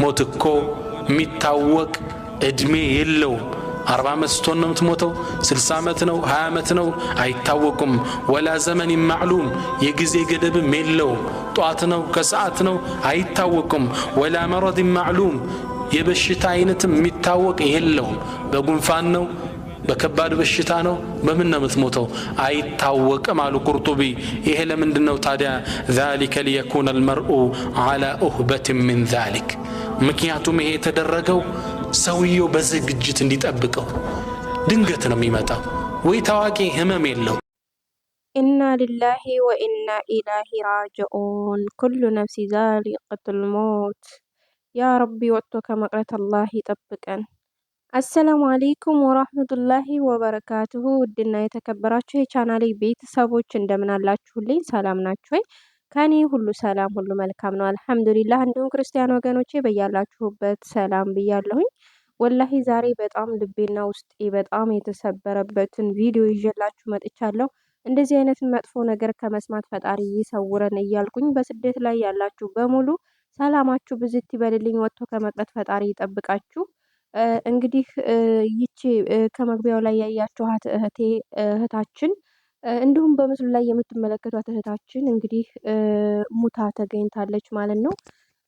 ሞት እኮ የሚታወቅ እድሜ የለውም። 40 ዓመት ስትሆን ነው የምትሞተው? 60 ዓመት ነው? 20 ዓመት ነው? አይታወቁም። ወላ ዘመን ማዕሉም የጊዜ ገደብም የለውም። ጧት ነው ከሰዓት ነው? አይታወቁም። ወላ መረድ ማዕሉም የበሽታ አይነትም የሚታወቅ የለውም። በጉንፋን ነው? በከባድ በሽታ ነው? በምን ነው የምትሞተው? አይታወቅም አሉ ቁርጡቢ። ይሄ ለምንድነው ታዲያ? ذلك ليكون المرء على أهبة من ذلك ምክንያቱም ይሄ የተደረገው ሰውየው በዝግጅት እንዲጠብቀው። ድንገት ነው የሚመጣው ወይ ታዋቂ ህመም የለው። ኢና ሊላሂ ወኢና ኢለይሂ ራጂዑን ኩሉ ነፍሲ ዛኢቀቱል ሞት። ያ ረቢ ወጥቶ ከመቅረት አላህ ይጠብቀን። አሰላሙ አለይኩም ወራህመቱላሂ ወበረካቱሁ። ውድና የተከበራችሁ የቻናሌ ቤተሰቦች እንደምን አላችሁልኝ? ሰላም ናችሁ ወይ? ከኔ ሁሉ ሰላም ሁሉ መልካም ነው አልሐምዱሊላህ። እንዲሁም ክርስቲያን ወገኖቼ በያላችሁበት ሰላም ብያለሁኝ። ወላሂ ዛሬ በጣም ልቤና ውስጤ በጣም የተሰበረበትን ቪዲዮ ይዤላችሁ መጥቻለሁ። እንደዚህ አይነትን መጥፎ ነገር ከመስማት ፈጣሪ ይሰውረን እያልኩኝ በስደት ላይ ያላችሁ በሙሉ ሰላማችሁ ብዝት ይበልልኝ። ወጥቶ ከመቅረት ፈጣሪ ይጠብቃችሁ። እንግዲህ ይቺ ከመግቢያው ላይ ያያችኋት እህታችን እንዲሁም በምስሉ ላይ የምትመለከቷት እህታችን እንግዲህ ሙታ ተገኝታለች ማለት ነው።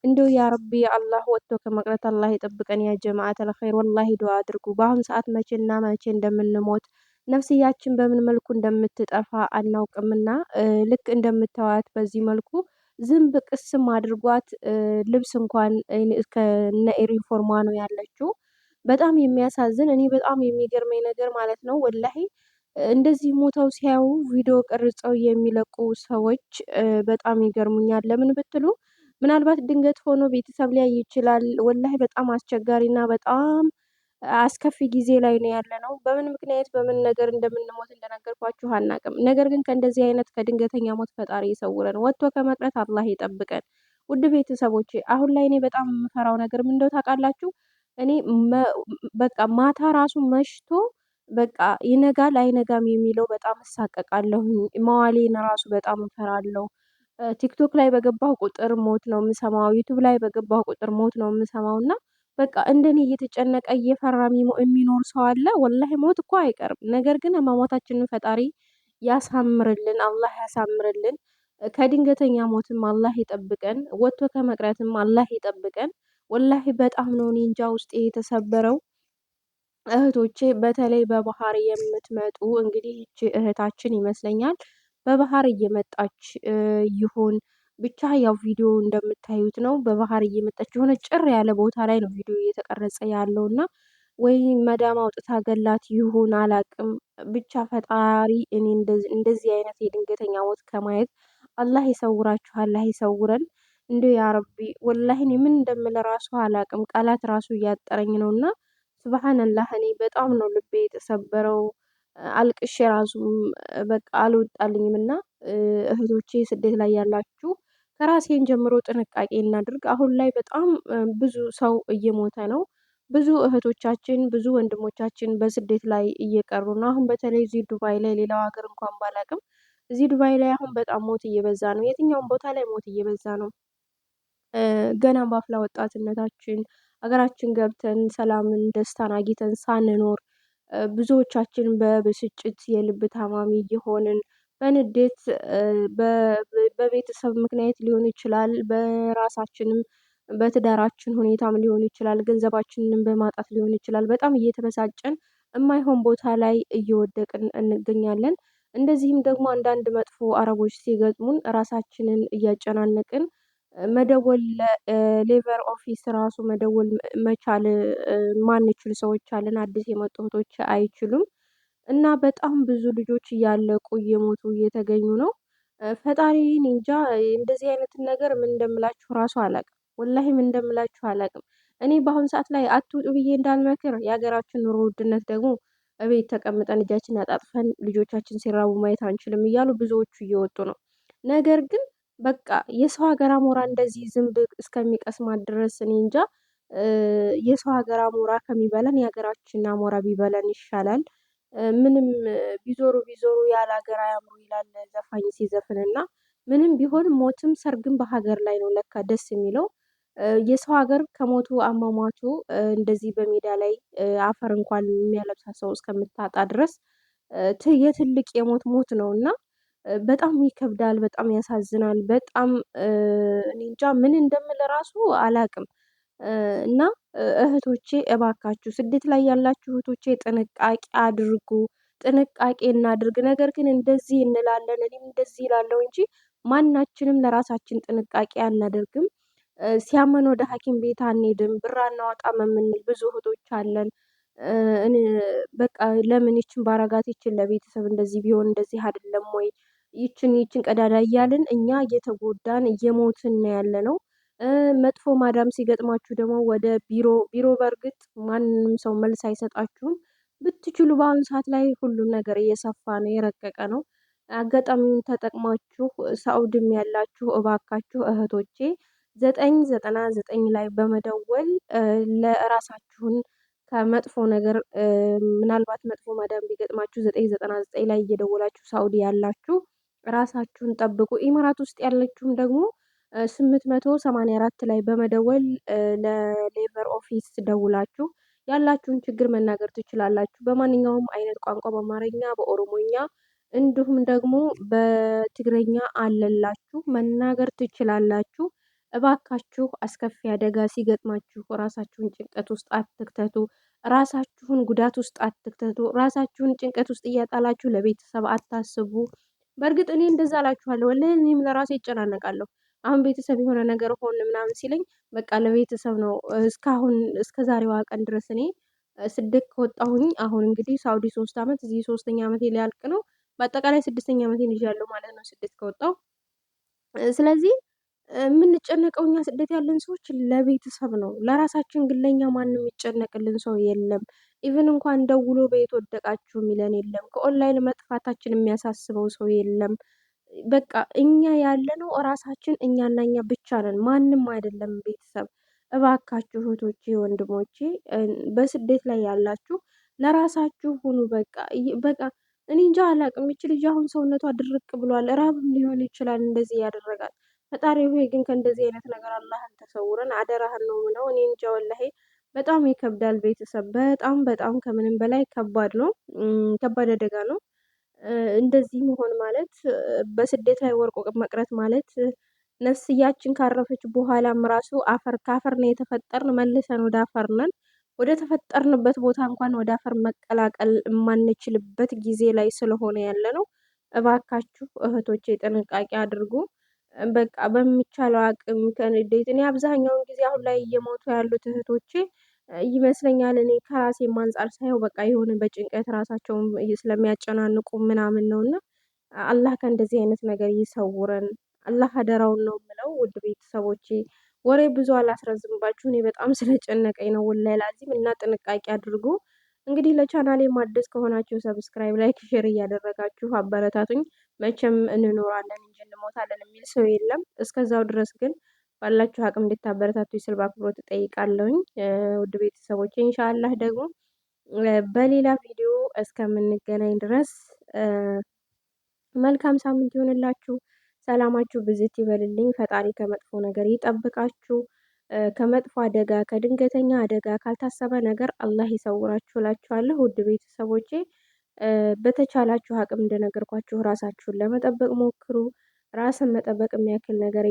እንደው ያ ረቢ አላህ ወጥቶ ከመቅረት አላህ ይጠብቀን። ያ ጀማዓተል ኸይር ወላሂ ዱዓ አድርጉ። በአሁኑ ሰዓት መቼና መቼ እንደምንሞት ነፍስያችን በምን መልኩ እንደምትጠፋ አናውቅምና ልክ እንደምታዋት በዚህ መልኩ ዝንብ ቅስም አድርጓት ልብስ እንኳን ከነ ዩኒፎርሟ ነው ያለችው። በጣም የሚያሳዝን እኔ በጣም የሚገርመኝ ነገር ማለት ነው ወላሂ እንደዚህ ሞተው ሲያዩ ቪዲዮ ቀርጸው የሚለቁ ሰዎች በጣም ይገርሙኛል። ለምን ብትሉ ምናልባት ድንገት ሆኖ ቤተሰብ ሊያይ ይችላል። ወላሂ በጣም አስቸጋሪና በጣም አስከፊ ጊዜ ላይ ነው ያለነው። በምን ምክንያት በምን ነገር እንደምንሞት እንደነገርኳችሁ አናቅም። ነገር ግን ከእንደዚህ አይነት ከድንገተኛ ሞት ፈጣሪ ይሰውረን፣ ወጥቶ ከመቅረት አላህ ይጠብቀን። ውድ ቤተሰቦቼ አሁን ላይ እኔ በጣም የምፈራው ነገር ምን እንደው ታውቃላችሁ? እኔ በቃ ማታ ራሱ መሽቶ በቃ ይነጋል አይነጋም የሚለው በጣም እሳቀቃለሁ። መዋሌን ራሱ በጣም እፈራለሁ። ቲክቶክ ላይ በገባሁ ቁጥር ሞት ነው የምሰማው። ዩቲዩብ ላይ በገባሁ ቁጥር ሞት ነው የምሰማው። እና በቃ እንደኔ እየተጨነቀ እየፈራ የሚኖር ሰው አለ? ወላሂ ሞት እኮ አይቀርም። ነገር ግን አሟሟታችንን ፈጣሪ ያሳምርልን፣ አላህ ያሳምርልን። ከድንገተኛ ሞትም አላህ ይጠብቀን፣ ወጥቶ ከመቅረትም አላህ ይጠብቀን። ወላሂ በጣም ነው እኔ እንጃ ውስጤ የተሰበረው። እህቶቼ በተለይ በባህር የምትመጡ እንግዲህ ይቺ እህታችን ይመስለኛል በባህር እየመጣች ይሁን ብቻ ያው ቪዲዮ እንደምታዩት ነው። በባህር እየመጣች የሆነ ጭር ያለ ቦታ ላይ ነው ቪዲዮ እየተቀረጸ ያለው እና ወይ መዳም አውጥታ ገላት ይሁን አላቅም። ብቻ ፈጣሪ እኔ እንደዚህ አይነት የድንገተኛ ሞት ከማየት አላህ ይሰውራችሁ፣ አላህ ይሰውረን። እንደ ያ ረቢ ወላሂ እኔ ምን እንደምል ራሱ አላቅም። ቃላት ራሱ እያጠረኝ ነውና ሱብሃንአላህ እኔ በጣም ነው ልቤ የተሰበረው። አልቅሼ ራሱ በቃ አልወጣልኝም። እና እህቶቼ ስደት ላይ ያላችሁ ከራሴን ጀምሮ ጥንቃቄ እናድርግ። አሁን ላይ በጣም ብዙ ሰው እየሞተ ነው። ብዙ እህቶቻችን ብዙ ወንድሞቻችን በስደት ላይ እየቀሩ ነው። አሁን በተለይ እዚህ ዱባይ ላይ ሌላው ሀገር እንኳን ባላቅም እዚህ ዱባይ ላይ አሁን በጣም ሞት እየበዛ ነው። የትኛውም ቦታ ላይ ሞት እየበዛ ነው። ገና ባፍላ ወጣትነታችን ሀገራችን ገብተን ሰላምን ደስታን አግኝተን ሳንኖር ብዙዎቻችን በብስጭት የልብ ታማሚ እየሆንን በንዴት በቤተሰብ ምክንያት ሊሆን ይችላል፣ በራሳችንም በትዳራችን ሁኔታም ሊሆን ይችላል፣ ገንዘባችንንም በማጣት ሊሆን ይችላል። በጣም እየተበሳጨን የማይሆን ቦታ ላይ እየወደቅን እንገኛለን። እንደዚህም ደግሞ አንዳንድ መጥፎ አረቦች ሲገጥሙን ራሳችንን እያጨናነቅን መደወል ሌቨር ኦፊስ ራሱ መደወል መቻል ማንችል ሰዎች አለን። አዲስ የመጡ እህቶች አይችሉም። እና በጣም ብዙ ልጆች እያለቁ እየሞቱ እየተገኙ ነው። ፈጣሪ እንጃ እንደዚህ አይነትን ነገር ምን እንደምላችሁ ራሱ አላቅም። ወላሂ ምን እንደምላችሁ አላቅም። እኔ በአሁኑ ሰዓት ላይ አትውጡ ብዬ እንዳልመክር የሀገራችን ኑሮ ውድነት ደግሞ እቤት ተቀምጠን እጃችን አጣጥፈን ልጆቻችን ሲራቡ ማየት አንችልም እያሉ ብዙዎቹ እየወጡ ነው። ነገር ግን በቃ የሰው ሀገር አሞራ እንደዚህ ዝንብ እስከሚቀስማት ድረስ እኔ እንጃ። የሰው ሀገር አሞራ ከሚበላን የሀገራችን አሞራ ቢበላን ይሻላል። ምንም ቢዞሩ ቢዞሩ ያለ ሀገር አያምሩ ይላል ዘፋኝ ሲዘፍንና ምንም ቢሆን ሞትም ሰርግም በሀገር ላይ ነው ለካ ደስ የሚለው። የሰው ሀገር ከሞቱ አሟሟቱ እንደዚህ በሜዳ ላይ አፈር እንኳን የሚያለብሳ ሰው እስከምታጣ ድረስ የትልቅ የሞት ሞት ነው እና በጣም ይከብዳል፣ በጣም ያሳዝናል። በጣም እኔ እንጃ ምን እንደምል ራሱ አላቅም። እና እህቶቼ እባካችሁ ስደት ላይ ያላችሁ እህቶቼ ጥንቃቄ አድርጉ፣ ጥንቃቄ እናድርግ። ነገር ግን እንደዚህ እንላለን፣ እኔም እንደዚህ ይላለው እንጂ ማናችንም ለራሳችን ጥንቃቄ አናደርግም። ሲያመን ወደ ሐኪም ቤት አንሄድም፣ ብር አናወጣም የምንል ብዙ እህቶች አለን። በቃ ለምን ይችን ባረጋት፣ ይችን ለቤተሰብ እንደዚህ ቢሆን እንደዚህ አይደለም ወይ ይችን ቀዳዳ እያልን እኛ እየተጎዳን እየሞትን ያለ ነው። መጥፎ ማዳም ሲገጥማችሁ ደግሞ ወደ ቢሮ በእርግጥ ማንም ሰው መልስ አይሰጣችሁም። ብትችሉ በአሁኑ ሰዓት ላይ ሁሉም ነገር እየሰፋ ነው፣ የረቀቀ ነው። አጋጣሚውን ተጠቅማችሁ ሳኡድም ያላችሁ እባካችሁ እህቶቼ 999 ላይ በመደወል ለራሳችሁን ከመጥፎ ነገር ምናልባት መጥፎ ማዳም ቢገጥማችሁ 999 ላይ እየደወላችሁ ሳኡዲ ያላችሁ ራሳችሁን ጠብቁ። ኢማራት ውስጥ ያለችሁም ደግሞ 884 ላይ በመደወል ለሌበር ኦፊስ ደውላችሁ ያላችሁን ችግር መናገር ትችላላችሁ። በማንኛውም አይነት ቋንቋ በአማርኛ፣ በኦሮሞኛ እንዲሁም ደግሞ በትግረኛ አለላችሁ መናገር ትችላላችሁ። እባካችሁ አስከፊ አደጋ ሲገጥማችሁ ራሳችሁን ጭንቀት ውስጥ አትክተቱ። ራሳችሁን ጉዳት ውስጥ አትክተቱ። ራሳችሁን ጭንቀት ውስጥ እያጣላችሁ ለቤተሰብ አታስቡ። በእርግጥ እኔ እንደዛ እላችኋለሁ፣ ወላሂ እኔም ለራሴ ይጨናነቃለሁ። አሁን ቤተሰብ የሆነ ነገር ሆን ምናምን ሲለኝ በቃ ለቤተሰብ ነው። እስከ ዛሬዋ ቀን ድረስ እኔ ስደት ከወጣሁኝ አሁን እንግዲህ ሳውዲ 3 ዓመት፣ እዚህ 3ኛ ዓመቴ ሊያልቅ ነው። በአጠቃላይ 6ኛ ዓመቴን ይዣለሁ ማለት ነው ስደት ከወጣሁ። ስለዚህ የምንጨነቀው እኛ ስደት ያለን ሰዎች ለቤተሰብ ነው። ለራሳችን ግን ለኛ ማንም የሚጨነቅልን ሰው የለም። ኢቭን እንኳን ደውሎ በየት ወደቃችሁ የሚለን የለም። ከኦንላይን መጥፋታችን የሚያሳስበው ሰው የለም። በቃ እኛ ያለነው እራሳችን እኛና እኛ ብቻ ነን፣ ማንም አይደለም ቤተሰብ። እባካችሁ እህቶቼ፣ ወንድሞቼ በስደት ላይ ያላችሁ ለራሳችሁ ሁኑ። በቃ እኔ እንጃ አላቅም። ይች ልጅ አሁን ሰውነቷ ድርቅ ብሏል። ራብም ሊሆን ይችላል እንደዚህ ያደረጋል። ፈጣሪ ሆይ ግን ከእንደዚህ አይነት ነገር አላህን ተሰውረን፣ አደራህን ነው ምለው። እኔ እንጃ ወላሂ በጣም ይከብዳል ቤተሰብ። በጣም በጣም ከምንም በላይ ከባድ ነው። ከባድ አደጋ ነው። እንደዚህ መሆን ማለት በስደት ላይ ወርቆ መቅረት ማለት ነፍስያችን ካረፈች በኋላም ራሱ ከአፈር ነው የተፈጠርን፣ መልሰን ወደ አፈር ነን። ወደ ተፈጠርንበት ቦታ እንኳን ወደ አፈር መቀላቀል የማንችልበት ጊዜ ላይ ስለሆነ ያለ ነው። እባካችሁ እህቶቼ ጥንቃቄ አድርጉ። በቃ በሚቻለው አቅም ከንዴት እኔ አብዛኛውን ጊዜ አሁን ላይ እየሞቱ ያሉት እህቶቼ ይመስለኛል፣ እኔ ከራሴም አንጻር ሳየው በቃ የሆነ በጭንቀት ራሳቸውን ስለሚያጨናንቁ ምናምን ነው። እና አላህ ከእንደዚህ አይነት ነገር ይሰውረን። አላህ አደራውን ነው የምለው። ውድ ቤተሰቦቼ ወሬ ብዙ አላስረዝምባችሁ፣ እኔ በጣም ስለጨነቀኝ ነው ወላሂ ላዚም። እና ጥንቃቄ አድርጉ። እንግዲህ ለቻናሌ ማደስ ከሆናችሁ ሰብስክራይብ፣ ላይክ፣ ሼር እያደረጋችሁ አበረታቱኝ። መቼም እንኖራለን እንጂ እንሞታለን የሚል ሰው የለም። እስከዛው ድረስ ግን ባላችሁ አቅም እንድታበረታቱ ስል በአክብሮት እጠይቃለሁኝ። ውድ ቤተሰቦቼ ኢንሻአላህ ደግሞ በሌላ ቪዲዮ እስከምንገናኝ ድረስ መልካም ሳምንት ይሆንላችሁ። ሰላማችሁ ብዝት ይበልልኝ። ፈጣሪ ከመጥፎ ነገር ይጠብቃችሁ። ከመጥፎ አደጋ፣ ከድንገተኛ አደጋ፣ ካልታሰበ ነገር አላህ ይሰውራችሁ እላችኋለሁ። ውድ ቤተሰቦቼ በተቻላችሁ አቅም እንደነገርኳችሁ ራሳችሁን ለመጠበቅ ሞክሩ። ራስን መጠበቅ የሚያክል ነገር